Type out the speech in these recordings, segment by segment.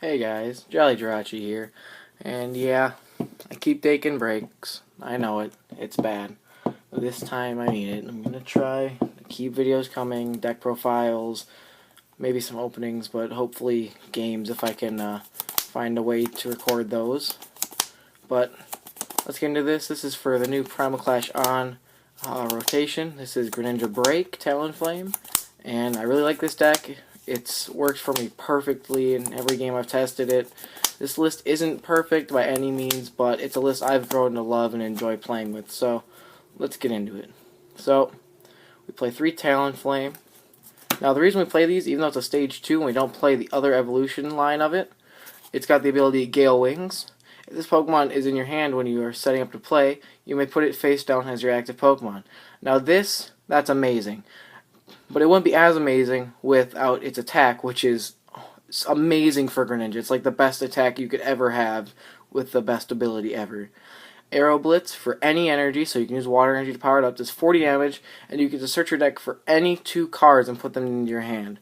Hey guys, Jolly Jirachi here, and yeah, I keep taking breaks. I know it, it's bad. But this time I mean it. I'm gonna try to keep videos coming, deck profiles, maybe some openings, but hopefully games if I can find a way to record those. But let's get into this. This is for the new Primal Clash on rotation. This is Greninja Break, Talonflame, and I really like this deck. It's worked for me perfectly in every game I've tested it. This list isn't perfect by any means, but it's a list I've grown to love and enjoy playing with. So let's get into it. So we play 3 Talonflame. Now the reason we play these, even though it's a stage 2 and we don't play the other evolution line of it, it's got the ability Gale Wings. If this Pokemon is in your hand when you are setting up to play, you may put it face down as your active Pokemon. Now that's amazing. But it wouldn't be as amazing without its attack, which is amazing for Greninja. It's like the best attack you could ever have with the best ability ever. Arrow Blitz for any energy, so you can use water energy to power it up, does 40 damage, and you get to search your deck for any 2 cards and put them into your hand.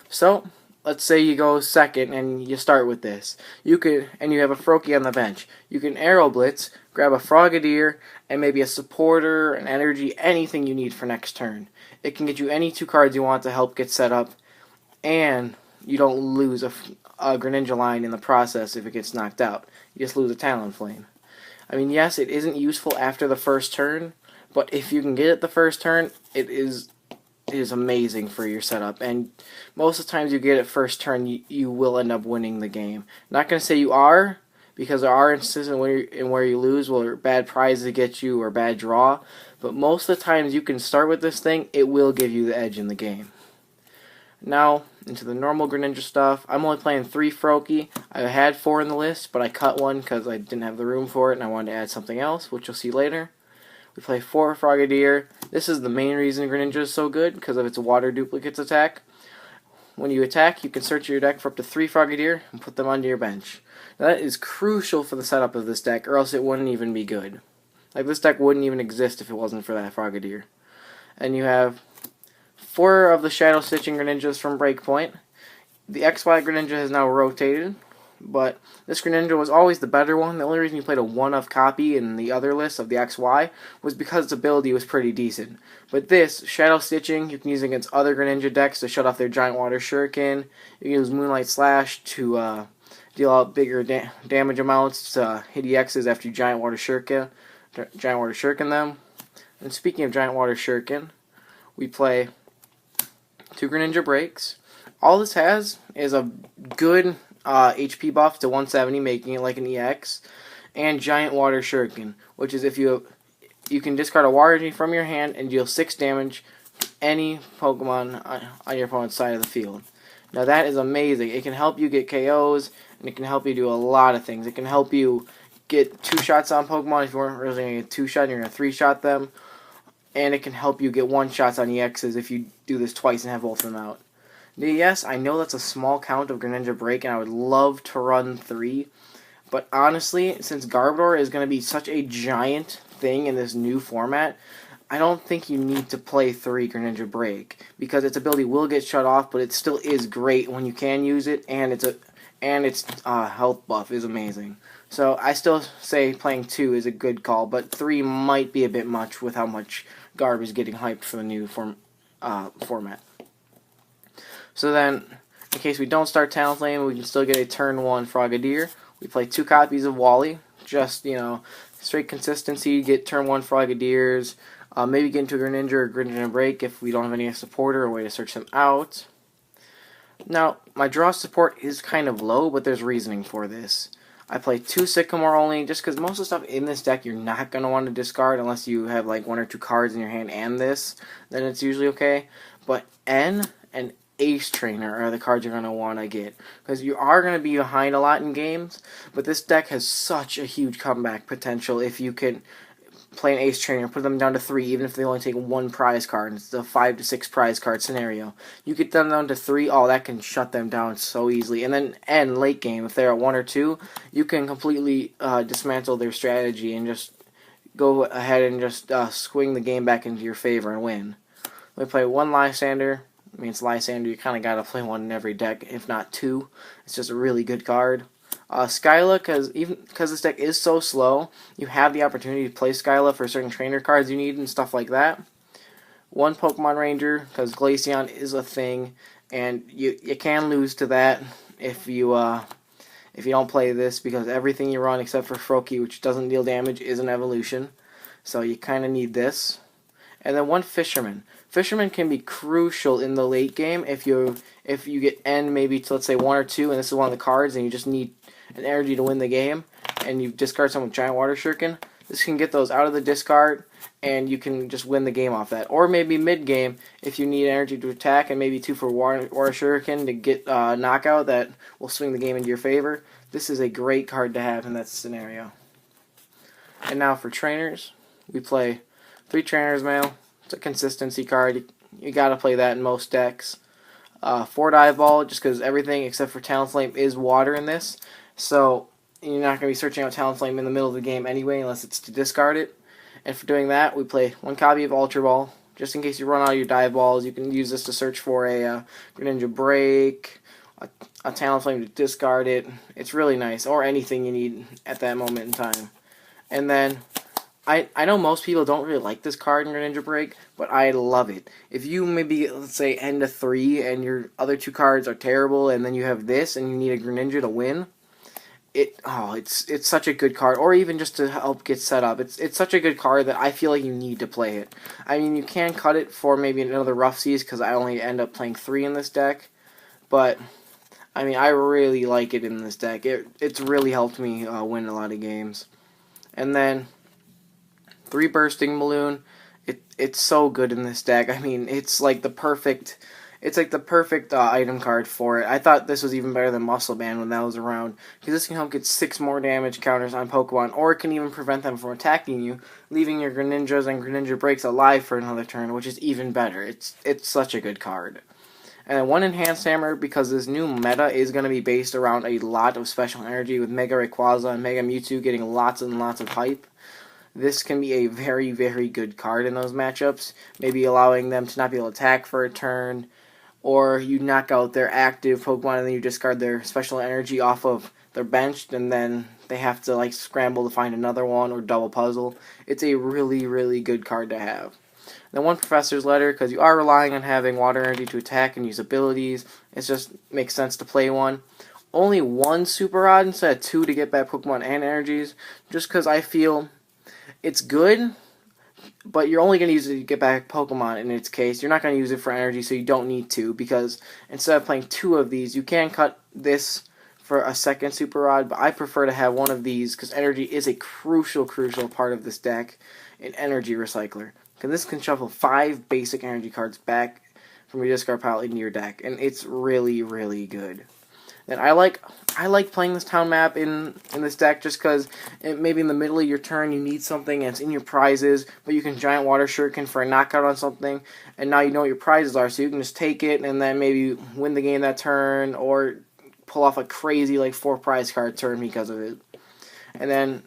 So, let's say you go second and you start with this. You have a Froakie on the bench. You can Arrow Blitz, grab a Frogadier, and maybe a supporter, an energy, anything you need for next turn. It can get you any 2 cards you want to help get set up, and you don't lose a Greninja line in the process if it gets knocked out. You just lose a Talonflame. I mean, yes, it isn't useful after the first turn, but if you can get it the first turn, it is amazing for your setup. And most of the times you get it first turn, you will end up winning the game. Not going to say you are, because there are instances where you lose, where bad prizes get you or bad draw, but most of the times you can start with this thing, it will give you the edge in the game. Now, into the normal Greninja stuff. I'm only playing 3 Froakie. I had 4 in the list, but I cut one because I didn't have the room for it and I wanted to add something else, which you'll see later. We play 4 Frogadier. This is the main reason Greninja is so good, because of its water duplicates attack. When you attack, you can search your deck for up to 3 Frogadier and put them onto your bench. Now, that is crucial for the setup of this deck, or else it wouldn't even be good. Like, this deck wouldn't even exist if it wasn't for that Frogadier. And you have 4 of the Shadow Stitching Greninjas from Breakpoint. The XY Greninja has now rotated, but this Greninja was always the better one. The only reason you played a 1-of copy in the other list of the XY was because its ability was pretty decent. But this, Shadow Stitching, you can use against other Greninja decks to shut off their Giant Water Shuriken. You can use Moonlight Slash to deal out bigger damage amounts to hit EXs after you Giant Water Shuriken them. And speaking of Giant Water Shuriken, we play 2 Greninja Breaks. All this has is a good HP buff to 170, making it like an EX, and Giant Water Shuriken, which is if you can discard a water energy from your hand and deal 6 damage to any Pokemon on your opponent's side of the field. Now that is amazing. It can help you get KOs, and it can help you do a lot of things. It can help you get 2 shots on Pokemon if you weren't really going to get 2 shot and you're going to 3-shot them. And it can help you get 1 shots on EXs if you do this twice and have both of them out. Now, yes, I know that's a small count of Greninja Break, and I would love to run 3. But honestly, since Garbodor is going to be such a giant thing in this new format, I don't think you need to play 3 Greninja Break, because its ability will get shut off, but it still is great when you can use it, and its health buff is amazing. So I still say playing 2 is a good call, but 3 might be a bit much with how much Garb is getting hyped for the new format. So then, in case we don't start Talonflame, we can still get a turn 1 Frogadier. We play 2 copies of Wally, just, straight consistency, get turn 1 Frogadiers, maybe get into a Greninja or Greninja Break if we don't have any supporter or way to search them out. Now, my draw support is kind of low, but there's reasoning for this. I play 2 Sycamore only, just because most of the stuff in this deck you're not going to want to discard unless you have like 1 or 2 cards in your hand and this, then it's usually okay. But N and Ace Trainer are the cards you're going to want to get, because you are going to be behind a lot in games, but this deck has such a huge comeback potential if you can play an Ace Trainer, put them down to 3, even if they only take 1 prize card. It's a 5 to 6 prize card scenario. You get them down to 3, that can shut them down so easily. And then end late game, if they're at 1 or 2, you can completely dismantle their strategy and just go ahead and just swing the game back into your favor and win. We play 1 Lysander, I mean, it's Lysander. You kind of got to play one in every deck, if not two. It's just a really good card. Skyla, because this deck is so slow, you have the opportunity to play Skyla for certain trainer cards you need and stuff like that. One Pokemon Ranger, because Glaceon is a thing, and you can lose to that if you don't play this, because everything you run except for Froakie, which doesn't deal damage, is an evolution. So you kind of need this. And then one Fisherman. Fisherman can be crucial in the late game if you get end maybe to, let's say, 1 or 2, and this is one of the cards, and you just need an energy to win the game, and you discard someone with Giant Water Shuriken. This can get those out of the discard, and you can just win the game off that. Or maybe mid-game, if you need energy to attack, and maybe 2 for Water Shuriken to get knockout that will swing the game into your favor. This is a great card to have in that scenario. And now for trainers, we play 3 Trainers Mail. It's a consistency card. You got to play that in most decks. 4 Dive Ball, just because everything except for Talonflame is water in this. So you're not going to be searching out Talonflame in the middle of the game anyway, unless it's to discard it. And for doing that, we play 1 copy of Ultra Ball. Just in case you run out of your Dive Balls, you can use this to search for a Greninja Break, a Talonflame to discard it. It's really nice, or anything you need at that moment in time. And then I know most people don't really like this card in Greninja Break, but I love it. If you maybe, let's say, end a 3 and your other 2 cards are terrible, and then you have this and you need a Greninja to win, it's such a good card. Or even just to help get set up. It's such a good card that I feel like you need to play it. I mean, you can cut it for maybe another Rough Seas, because I only end up playing 3 in this deck, but I mean, I really like it in this deck. It's really helped me win a lot of games. And then 3 Bursting Balloon. It's so good in this deck. I mean, it's like the perfect item card for it. I thought this was even better than Muscle Band when that was around, because this can help get 6 more damage counters on Pokemon, or it can even prevent them from attacking you, leaving your Greninjas and Greninja Breaks alive for another turn, which is even better. It's such a good card. And then 1 Enhanced Hammer, because this new meta is going to be based around a lot of special energy, with Mega Rayquaza and Mega Mewtwo getting lots and lots of hype. This can be a very, very good card in those matchups, maybe allowing them to not be able to attack for a turn, or you knock out their active Pokemon and then you discard their special energy off of their bench, and then they have to like scramble to find another one or double puzzle. It's a really, really good card to have. Then 1 Professor's Letter, because you are relying on having water energy to attack and use abilities. It just makes sense to play one. Only 1 Super Rod instead of 2 to get back Pokemon and energies, just because I feel it's good, but you're only going to use it to get back Pokemon in its case. You're not going to use it for energy, so you don't need to, because instead of playing 2 of these, you can cut this for a second Super Rod, but I prefer to have 1 of these, because energy is a crucial part of this deck, an energy recycler. Because this can shuffle 5 basic energy cards back from your discard pile into your deck, and it's really, really good. And I like playing this town map in this deck, just because maybe in the middle of your turn you need something and it's in your prizes, but you can Giant Water Shuriken for a knockout on something, and now you know what your prizes are, so you can just take it and then maybe win the game that turn, or pull off a crazy like 4 prize card turn because of it. And then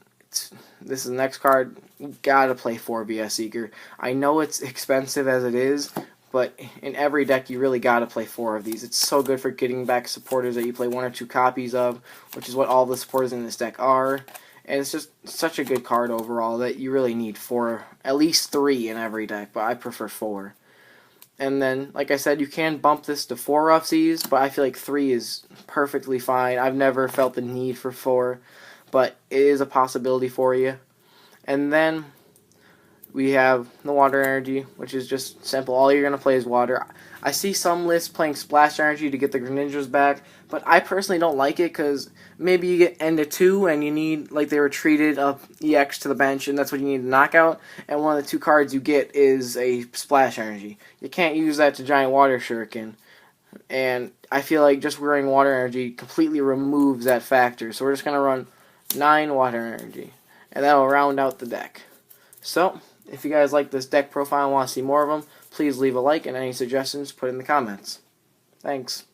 this is the next card. You gotta play 4 VS Seeker. I know it's expensive as it is, but in every deck, you really got to play 4 of these. It's so good for getting back supporters that you play 1 or 2 copies of, which is what all the supporters in this deck are. And it's just such a good card overall that you really need 4, at least 3 in every deck, but I prefer 4. And then, like I said, you can bump this to 4 Rough Seas, but I feel like 3 is perfectly fine. I've never felt the need for 4, but it is a possibility for you. And then we have the water energy, which is just simple. All you're going to play is water. I see some lists playing splash energy to get the Greninjas back, but I personally don't like it, because maybe you get end of 2 and you need, like, they retreated up EX to the bench, and that's what you need to knock out, and one of the 2 cards you get is a splash energy. You can't use that to Giant Water Shuriken, and I feel like just wearing water energy completely removes that factor, so we're just going to run 9 water energy, and that'll round out the deck. So, if you guys like this deck profile and want to see more of them, please leave a like, and any suggestions put in the comments. Thanks.